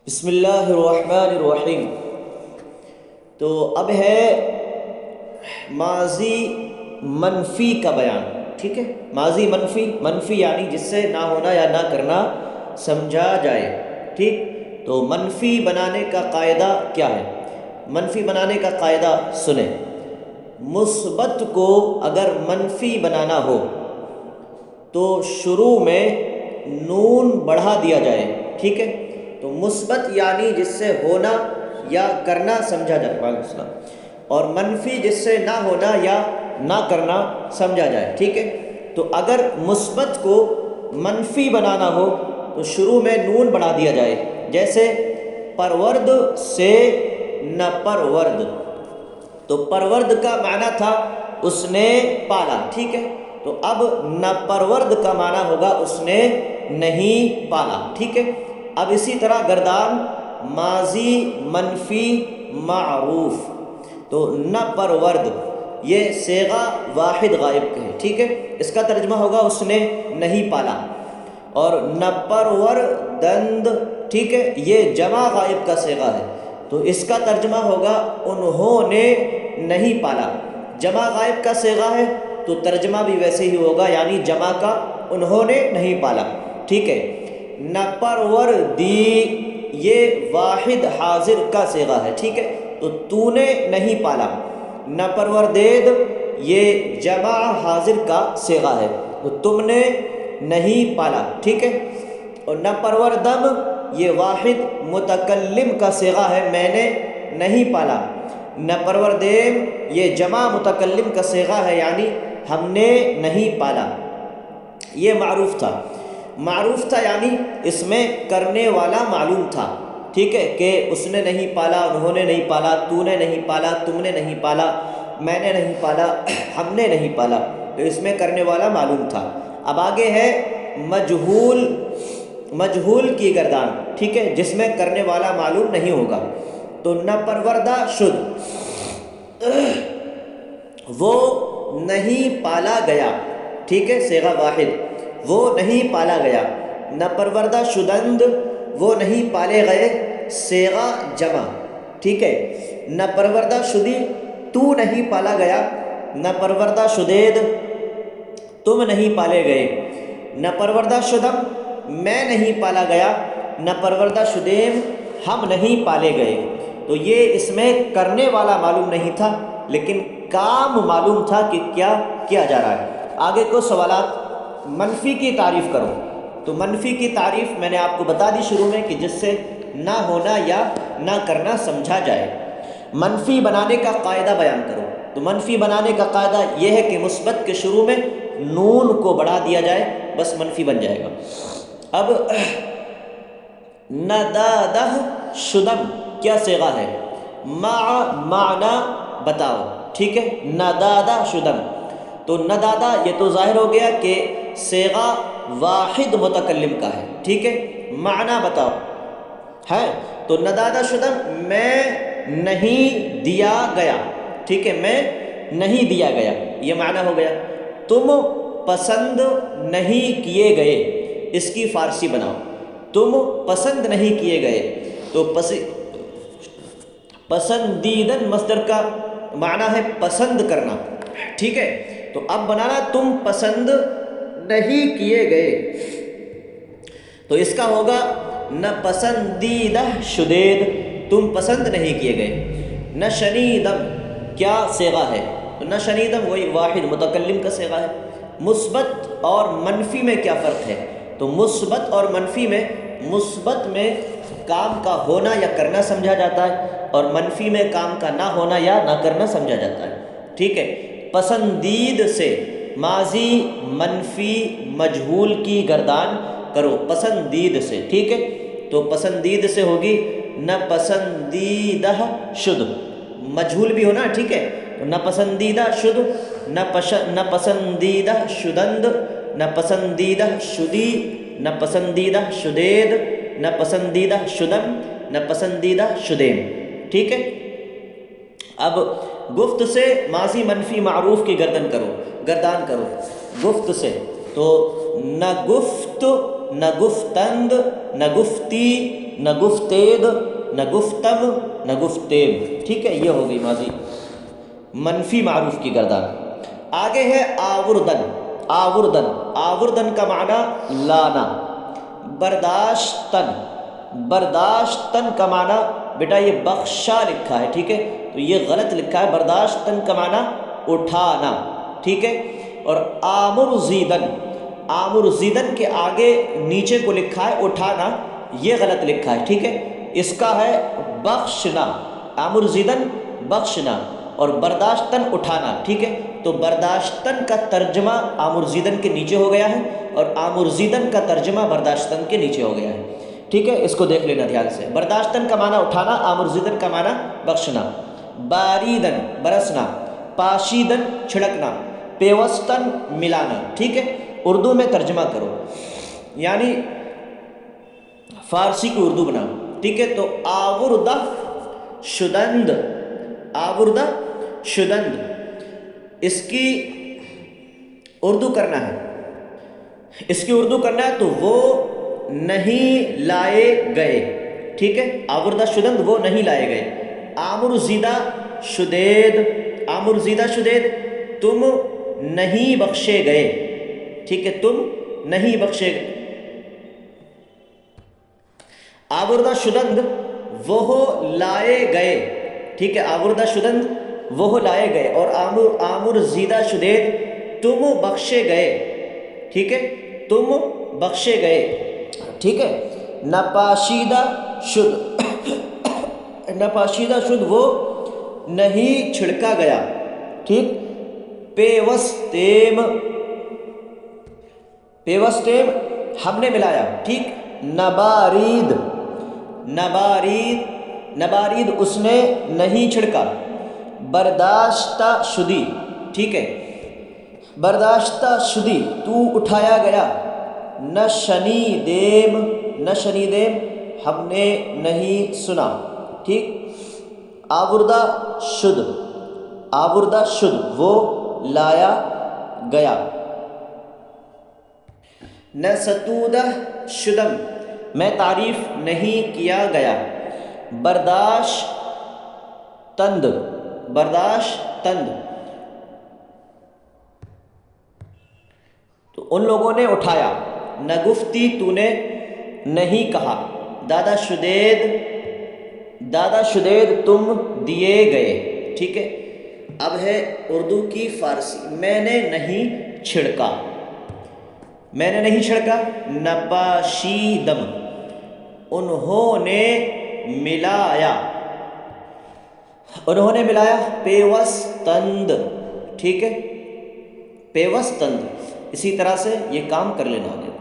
بسم اللہ الرحمن الرحیم۔ تو اب ہے ماضی منفی کا بیان، ٹھیک ہے۔ ماضی منفی، منفی یعنی جس سے نہ ہونا یا نہ کرنا سمجھا جائے، ٹھیک۔ تو منفی بنانے کا قاعدہ کیا ہے؟ منفی بنانے کا قاعدہ سنیں۔ مثبت کو اگر منفی بنانا ہو تو شروع میں نون بڑھا دیا جائے، ٹھیک ہے۔ تو مثبت یعنی جس سے ہونا یا کرنا سمجھا جائے، وعلیکم السلام، اور منفی جس سے نہ ہونا یا نہ کرنا سمجھا جائے، ٹھیک ہے۔ تو اگر مثبت کو منفی بنانا ہو تو شروع میں نون بڑھا دیا جائے، جیسے پرورد سے نہ پرورد۔ تو پرورد کا معنی تھا اس نے پالا، ٹھیک ہے۔ تو اب نہ پرورد کا معنی ہوگا اس نے نہیں پالا، ٹھیک ہے۔ اب اسی طرح گردان ماضی منفی معروف، تو نہ پرورد یہ صیغہ واحد غائب کا ہے، ٹھیک ہے۔ اس کا ترجمہ ہوگا اس نے نہیں پالا۔ اور نہ پروردند، ٹھیک ہے، یہ جمع غائب کا صیغہ ہے، تو اس کا ترجمہ ہوگا انہوں نے نہیں پالا۔ جمع غائب کا صیغہ ہے تو ترجمہ بھی ویسے ہی ہوگا، یعنی جمع کا انہوں نے نہیں پالا، ٹھیک ہے۔ نہ پروردی یہ واحد حاضر کا صیغہ ہے، ٹھیک ہے، تو تو نے نہیں پالا۔ نہ پروردید یہ جمع حاضر کا صیغہ ہے، تو تم نے نہیں پالا، ٹھیک ہے۔ اور نہ پروردم یہ واحد متکلم کا صیغہ ہے، میں نے نہیں پالا۔ نہ پروردیم یہ جمع متکلم کا صیغہ ہے، یعنی ہم نے نہیں پالا۔ یہ معروف تھا، معروف تھا یعنی اس میں کرنے والا معلوم تھا، ٹھیک ہے، کہ اس نے نہیں پالا، انہوں نے نہیں پالا، تو نے نہیں پالا، تم نے نہیں پالا، میں نے نہیں پالا، ہم نے نہیں پالا، تو اس میں کرنے والا معلوم تھا۔ اب آگے ہے مجہول، مجہول کی گردان، ٹھیک ہے، جس میں کرنے والا معلوم نہیں ہوگا۔ تو نہ پروردہ شد، وہ نہیں پالا گیا، ٹھیک ہے، صیغہ واحد، وہ نہیں پالا گیا۔ نہ پروردہ شدند وہ نہیں پالے گئے، صیغہ جمع، ٹھیک ہے۔ نہ پروردہ شدی تو نہیں پالا گیا، نہ پروردہ شدید تم نہیں پالے گئے۔ نہ پروردہ شدم میں نہیں پالا گیا، نہ پروردہ شدیم ہم نہیں پالے گئے۔ تو یہ اس میں کرنے والا معلوم نہیں تھا، لیکن کام معلوم تھا کہ کیا کیا جا رہا ہے۔ آگے کو سوالات۔ منفی کی تعریف کرو۔ تو منفی کی تعریف میں نے آپ کو بتا دی شروع میں کہ جس سے نہ ہونا یا نہ کرنا سمجھا جائے۔ منفی بنانے کا قاعدہ بیان کرو۔ تو منفی بنانے کا قاعدہ یہ ہے کہ مثبت کے شروع میں نون کو بڑھا دیا جائے، بس منفی بن جائے گا۔ اب ندادہ شدم کیا صیغہ ہے؟ معنی بتاؤ، ٹھیک ہے۔ ندادہ شدم، تو ندادہ یہ تو ظاہر ہو گیا کہ صیغہ واحد متکلم کا ہے، ٹھیک ہے۔ معنی بتاؤ ہے، تو ندادہ شدم میں نہیں دیا گیا، ٹھیک ہے، میں نہیں دیا گیا، یہ معنی ہو گیا۔ تم پسند نہیں کیے گئے، اس کی فارسی بناؤ۔ تم پسند نہیں کیے گئے، تو پسندیدن مصدر کا معنی ہے پسند کرنا، ٹھیک ہے۔ تو اب بنانا تم پسند نہیں کیے گئے، تو اس کا ہوگا نہ پسندیدہ شدید، تم پسند نہیں کیے گئے۔ نہ شنیدم کیا صیغہ ہے؟ تو نہ شنیدم وہی واحد متکلم کا صیغہ ہے۔ مثبت اور منفی میں کیا فرق ہے؟ تو مثبت اور منفی میں، مثبت میں کام کا ہونا یا کرنا سمجھا جاتا ہے، اور منفی میں کام کا نہ ہونا یا نہ کرنا سمجھا جاتا ہے، ٹھیک ہے۔ پسندید سے ماضی منفی مجہول کی گردان کرو، پسندید سے، ٹھیک ہے۔ تو پسندید سے ہوگی نہ پسندیدہ شد، مجہول بھی ہونا، ٹھیک ہے۔ تو نہ پسندیدہ شد، نہ پسندیدہ شدند، نہ پسندیدہ شدی، نہ پسندیدہ شدید، نہ پسندیدہ شدم، نہ پسندیدہ شدیم، ٹھیک ہے۔ اب گفت سے ماضی منفی معروف کی گردان کرو، گفت سے۔ تو نہ گفت نہ گفتند، نہ گفتی، نہ گفتید، نہ گفتم، نہ گفتیم، ٹھیک ہے، یہ ہو گئی ماضی منفی معروف کی گردان۔ آگے ہے آوردن، آوردن، آوردن کا معنی لانا، برداشتن، برداشتن کا معنی بیٹا یہ بخشا لکھا ہے، ٹھیک ہے، تو یہ غلط لکھا ہے، برداشتن کا معنی اٹھانا، ٹھیک ہے، اور آمر زیدن، آمر زیدن کے آگے نیچے کو لکھا ہے اٹھانا، یہ غلط لکھا ہے، ٹھیک ہے، اس کا ہے بخشنا، آمر زیدن بخشنا، اور برداشتن اٹھانا، ٹھیک ہے، تو برداشتن کا ترجمہ آمر زیدن کے نیچے ہو گیا ہے، اور آمر زیدن کا ترجمہ برداشتن کے نیچے ہو گیا ہے، ٹھیک ہے، اس کو دیکھ لینا دھیان سے۔ برداشتن کا معنی اٹھانا، آمر زیدن کا معنی بخشنا۔ باریدن برسنا، پاشیدن چھڑکنا، پیوستن ملانا، ٹھیک ہے، اردو میں ترجمہ کرو، یعنی فارسی کو اردو بناؤ، ٹھیک ہے، تو آوردہ شدند، آوردہ شدند، اس کی اردو کرنا ہے، اس کی اردو کرنا ہے تو وہ نہیں لائے گئے، ٹھیک ہے، آوردہ شدند وہ نہیں لائے گئے۔ آمر زیدہ شدید، آمر زیدہ شدید تم نہیں بخشے گئے، ٹھیک ہے، تم نہیں بخشے گئے۔ آوردہ شدند وہ لائے گئے، ٹھیک ہے، آوردہ شدند وہ لائے گئے، اور آمر زیدہ شدید تم بخشے گئے، ٹھیک ہے، تم بخشے گئے، ٹھیک ہے۔ نپاشیدہ شد، نپاشیدہ شد وہ نہیں چھڑکا گیا، ٹھیک۔ پیوستیم، پیوستیم ہم نے ملایا، ٹھیک۔ نبارید، نبارید، نبارید اس نے نہیں چھڑکا۔ برداشتہ شدی، ٹھیک ہے، برداشتہ شدی تو اٹھایا گیا۔ نشنیدیم، نشنیدیم ہم نے نہیں سنا، ٹھیک۔ آوردہ شد، آوردہ شد وہ لایا گیا۔ نستودہ شدم میں تعریف نہیں کیا گیا۔ برداشت تند، برداشت تند تو ان لوگوں نے اٹھایا۔ نگفتی تو نے نہیں کہا۔ دادا شدید، دادا شدید تم دیے گئے، ٹھیک ہے۔ اب ہے اردو کی فارسی۔ میں نے نہیں چھڑکا، میں نے نہیں چھڑکا۔ نپاشیدم انہوں نے ملایا، انہوں نے ملایا۔ پیوستند، ٹھیک ہے، پیوستند، اسی طرح سے یہ کام کر لینا ہے۔